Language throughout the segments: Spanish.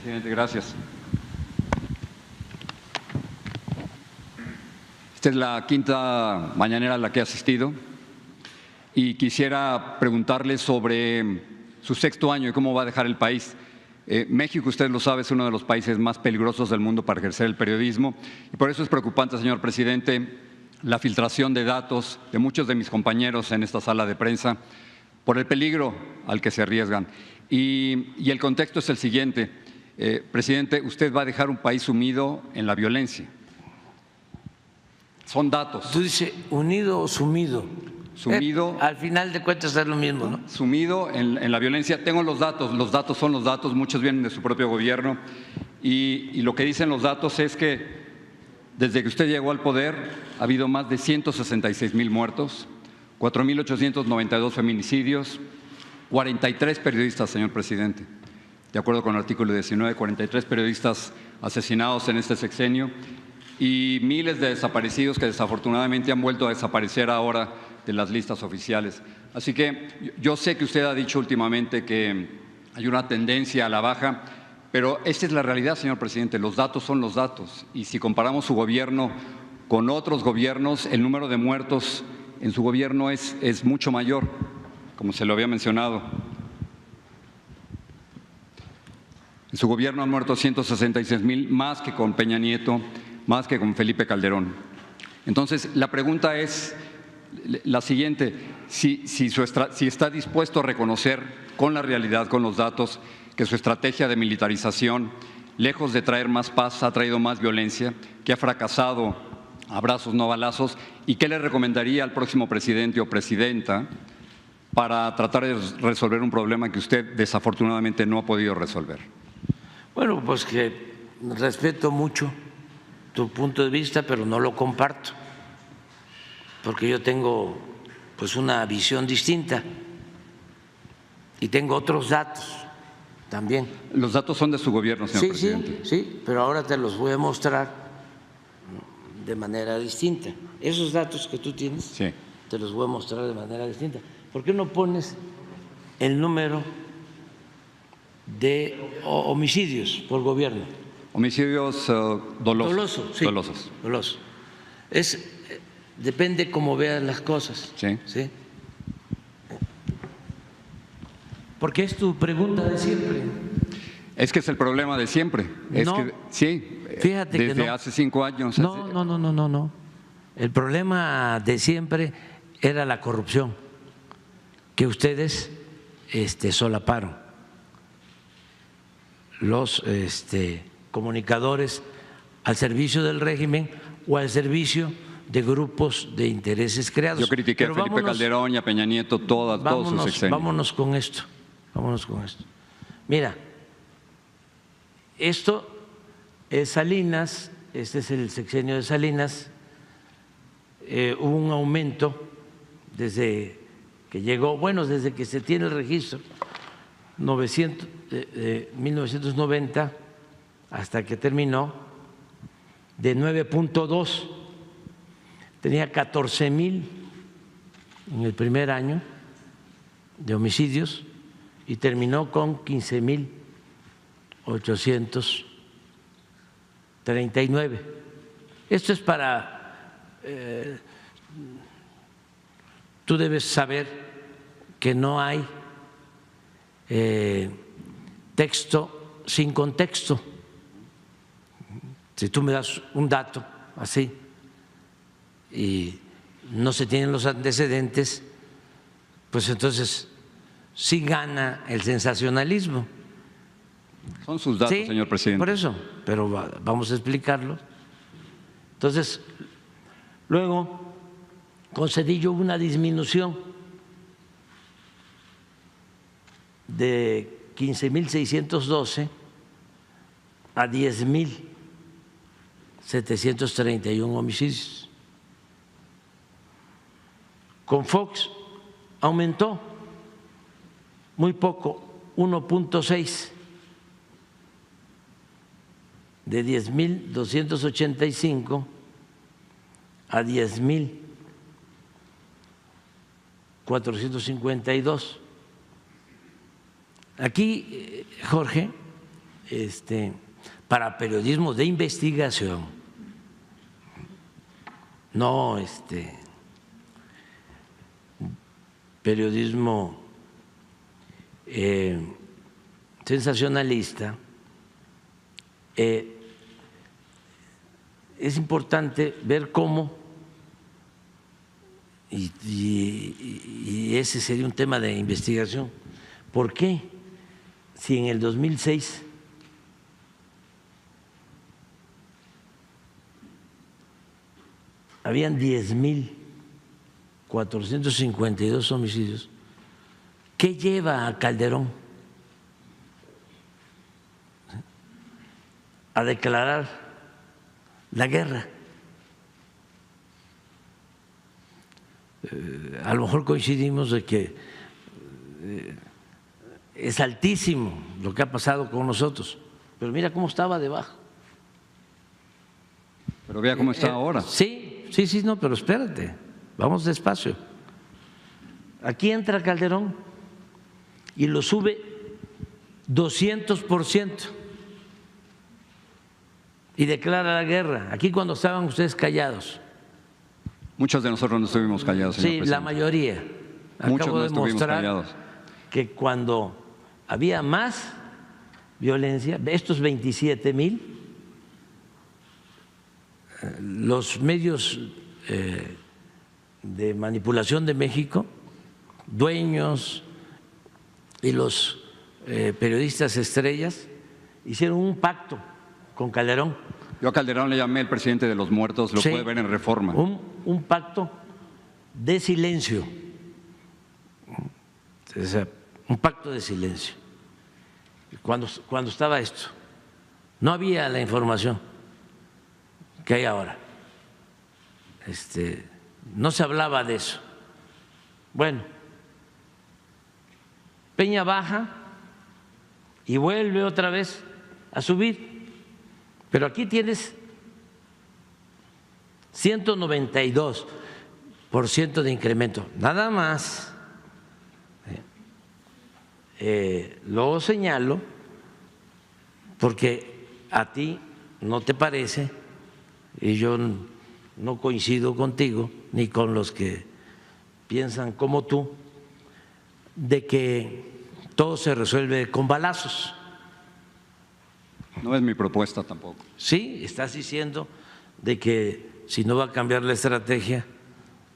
Presidente, gracias. Esta es la quinta mañanera a la que he asistido y quisiera preguntarle sobre su sexto año y cómo va a dejar el país. México, usted lo sabe, es uno de los países más peligrosos del mundo para ejercer el periodismo y por eso es preocupante, señor presidente, la filtración de datos de muchos de mis compañeros en esta sala de prensa por el peligro al que se arriesgan. Y el contexto es el siguiente. Presidente, usted va a dejar un país sumido en la violencia. Son datos. ¿Tú dices unido o sumido? Sumido. Al final de cuentas es lo mismo, ¿no? Sumido en la violencia. Tengo los datos son los datos, muchos vienen de su propio gobierno y lo que dicen los datos es que desde que usted llegó al poder ha habido más de 166,000 muertos, 4,892 feminicidios, 43 periodistas, señor presidente. De acuerdo con el artículo 19, 43 periodistas asesinados en este sexenio y miles de desaparecidos que desafortunadamente han vuelto a desaparecer ahora de las listas oficiales. Así que yo sé que usted ha dicho últimamente que hay una tendencia a la baja, pero esta es la realidad, señor presidente. Los datos son los datos y si comparamos su gobierno con otros gobiernos, el número de muertos en su gobierno es mucho mayor, como se lo había mencionado. En su gobierno han muerto 166,000, más que con Peña Nieto, más que con Felipe Calderón. Entonces, la pregunta es la siguiente, si está dispuesto a reconocer con la realidad, con los datos, que su estrategia de militarización, lejos de traer más paz, ha traído más violencia, que ha fracasado abrazos, no balazos, y qué le recomendaría al próximo presidente o presidenta para tratar de resolver un problema que usted desafortunadamente no ha podido resolver. Bueno, pues que respeto mucho tu punto de vista, pero no lo comparto, porque yo tengo pues una visión distinta y tengo otros datos también. Los datos son de su gobierno, señor presidente. Sí, pero ahora te los voy a mostrar de manera distinta. Esos datos que tú tienes, sí, te los voy a mostrar de manera distinta. ¿Por qué no pones el número de homicidios por gobierno? Homicidios dolosos. Sí, dolosos. Depende cómo veas las cosas. Sí. ¿Sí? Porque es tu pregunta de siempre. Es que es el problema de siempre. Es no, que, sí, fíjate desde que no. hace 5 años. No. El problema de siempre era la corrupción que ustedes solaparon. Los comunicadores al servicio del régimen o al servicio de grupos de intereses creados. Yo critiqué a Felipe Calderón y a Peña Nieto todos sus sexenios. Vámonos con esto. Mira, esto es Salinas, este es el sexenio de Salinas. Hubo un aumento desde que llegó, desde que se tiene el registro, 1990 hasta que terminó, de 9.2, tenía 14,000 en el primer año de homicidios y terminó con 15,839. Esto es para… tú debes saber que no hay texto sin contexto. Si tú me das un dato así y no se tienen los antecedentes, pues entonces sí gana el sensacionalismo. Son sus datos, sí, señor presidente. Por eso, pero vamos a explicarlo. Entonces, luego con Zedillo hubo una disminución de 15,612 a 10,731 homicidios. Con Fox aumentó muy poco, 1.6, de 10,285 a 10,452. Aquí, Jorge, para periodismo de investigación, no periodismo sensacionalista. Es importante ver cómo, y ese sería un tema de investigación, ¿por qué si en el 2006 habían 10,452 homicidios, qué lleva a Calderón a declarar la guerra? A lo mejor coincidimos de que es altísimo lo que ha pasado con nosotros, pero mira cómo estaba debajo. Pero vea cómo está ahora. Sí, no, pero espérate, vamos despacio. Aquí entra Calderón y lo sube 200% y declara la guerra. Aquí cuando estaban ustedes callados. Muchos de nosotros no estuvimos callados, señor presidente. La mayoría. Muchos Acabo no de estuvimos mostrar callados. que cuando había más violencia, estos 27,000, los medios de manipulación de México, dueños y los periodistas estrellas hicieron un pacto con Calderón. Yo a Calderón le llamé el presidente de los muertos, lo puede ver en Reforma. Un pacto de silencio, o sea, un pacto de silencio. Cuando estaba esto, no había la información que hay ahora. No se hablaba de eso. Bueno, Peña baja y vuelve otra vez a subir. Pero aquí tienes 192% de incremento, nada más. Lo señalo porque a ti no te parece, y yo no coincido contigo ni con los que piensan como tú, de que todo se resuelve con balazos. No es mi propuesta tampoco. Sí, estás diciendo de que si no va a cambiar la estrategia,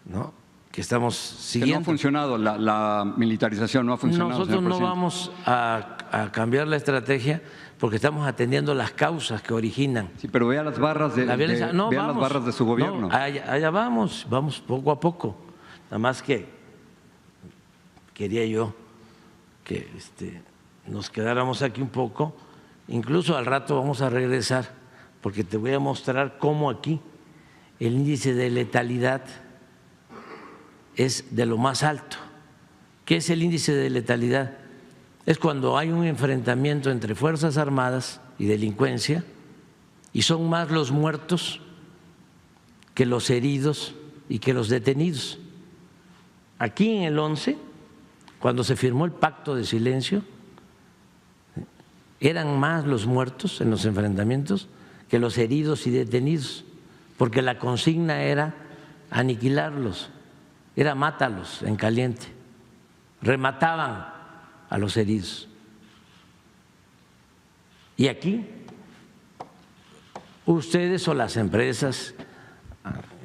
¿no?, que estamos siguiendo. Que no ha funcionado, la militarización no ha funcionado. Nosotros no vamos a cambiar la estrategia porque estamos atendiendo las causas que originan. Sí, pero vea las barras de, la violencia. las barras de su gobierno. No, allá vamos poco a poco. Nada más que quería yo que nos quedáramos aquí un poco. Incluso al rato vamos a regresar porque te voy a mostrar cómo aquí el índice de letalidad es de lo más alto. ¿Qué es el índice de letalidad? Es cuando hay un enfrentamiento entre Fuerzas Armadas y delincuencia y son más los muertos que los heridos y que los detenidos. Aquí en el 11, cuando se firmó el pacto de silencio, eran más los muertos en los enfrentamientos que los heridos y detenidos, porque la consigna era aniquilarlos, era mátalos en caliente, remataban a los heridos. Y aquí ustedes o las empresas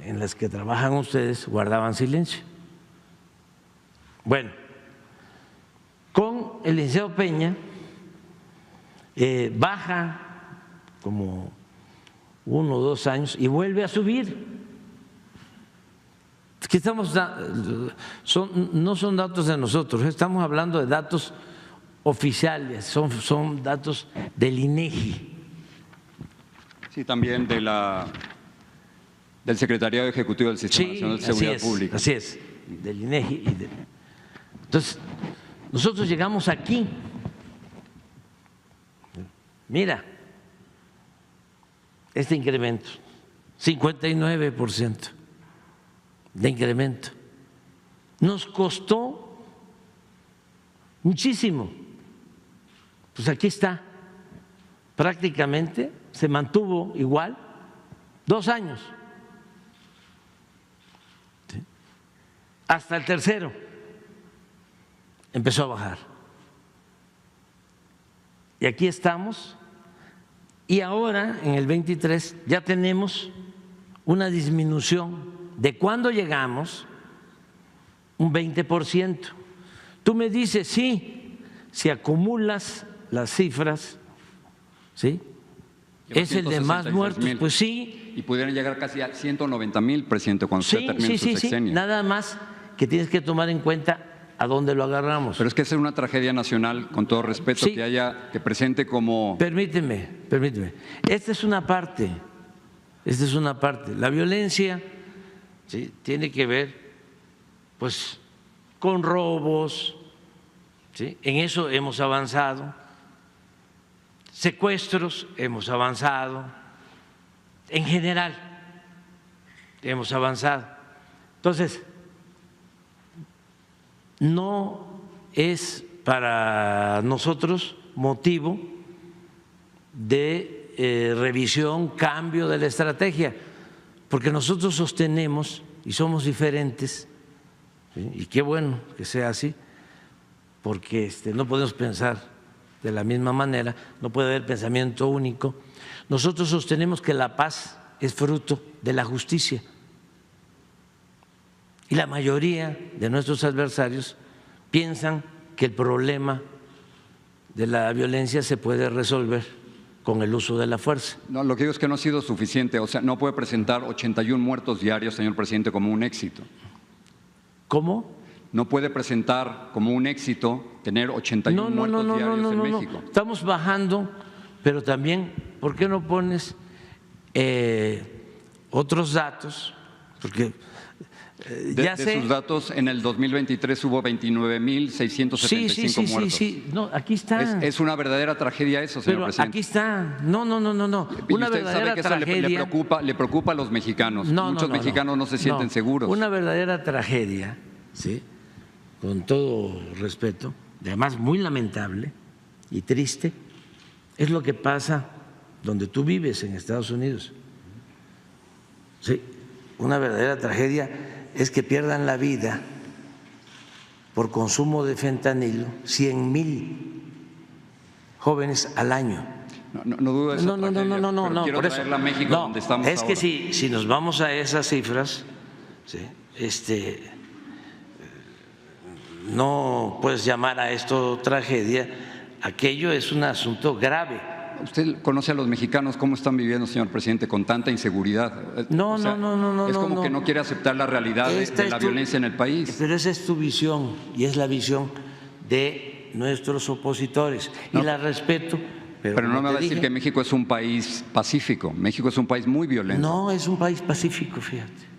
en las que trabajan ustedes guardaban silencio. Bueno, con el licenciado Peña baja como 1 o 2 años y vuelve a subir. Es que no son datos de nosotros, estamos hablando de datos oficiales, son datos del INEGI. Sí, también del Secretariado Ejecutivo del Sistema Nacional de Seguridad Pública. Así es, del INEGI. Entonces, nosotros llegamos aquí. Mira, este incremento, 59% de incremento. Nos costó muchísimo. Pues aquí está prácticamente se mantuvo igual 2 años, ¿sí? Hasta el tercero empezó a bajar. Y aquí estamos, y ahora en el 23 ya tenemos una disminución de cuando llegamos un 20%. Tú me dices, sí, si acumulas las cifras, ¿sí? Es el de más muertos, pues sí. Y pudieran llegar casi a 190,000, presidente, cuando usted termine su sexenio. Nada más que tienes que tomar en cuenta a dónde lo agarramos. Pero es que es una tragedia nacional, con todo respeto, que presente como… Permíteme. Esta es una parte. La violencia, ¿sí?, tiene que ver, pues, con robos, ¿sí? En eso hemos avanzado. Secuestros, hemos avanzado. En general, hemos avanzado. Entonces, no es para nosotros motivo de revisión, cambio de la estrategia, porque nosotros sostenemos y somos diferentes, ¿sí? Y qué bueno que sea así, porque no podemos pensar de la misma manera, no puede haber pensamiento único. Nosotros sostenemos que la paz es fruto de la justicia. Y la mayoría de nuestros adversarios piensan que el problema de la violencia se puede resolver con el uso de la fuerza. No, lo que digo es que no ha sido suficiente. O sea, no puede presentar 81 muertos diarios, señor presidente, como un éxito. ¿Cómo? No puede presentar como un éxito tener 81 muertos diarios en México. Estamos bajando, pero también, ¿por qué no pones otros datos? Porque… de sus datos, en el 2023 hubo 29,675 muertos. Sí. No, aquí está. Es una verdadera tragedia eso, señor presidente. Aquí está. No. Una verdadera tragedia. Le preocupa a los mexicanos. Muchos mexicanos no se sienten seguros. Una verdadera tragedia, ¿sí?, con todo respeto, además muy lamentable y triste, es lo que pasa donde tú vives, en Estados Unidos. Sí, una verdadera tragedia es que pierdan la vida por consumo de fentanilo 100,000 jóvenes al año. No dudo de esa tragedia, no, quiero por eso. traerla a México, donde estamos es ahora. que si nos vamos a esas cifras, ¿sí?, no puedes llamar a esto tragedia, aquello es un asunto grave. ¿Usted conoce a los mexicanos cómo están viviendo, señor presidente, con tanta inseguridad? No. Es como que no quiere aceptar la realidad de la violencia en el país. Pero esa es tu visión y es la visión de nuestros opositores. Y la respeto. Pero no me va a decir que México es un país pacífico. México es un país muy violento. No, es un país pacífico, fíjate.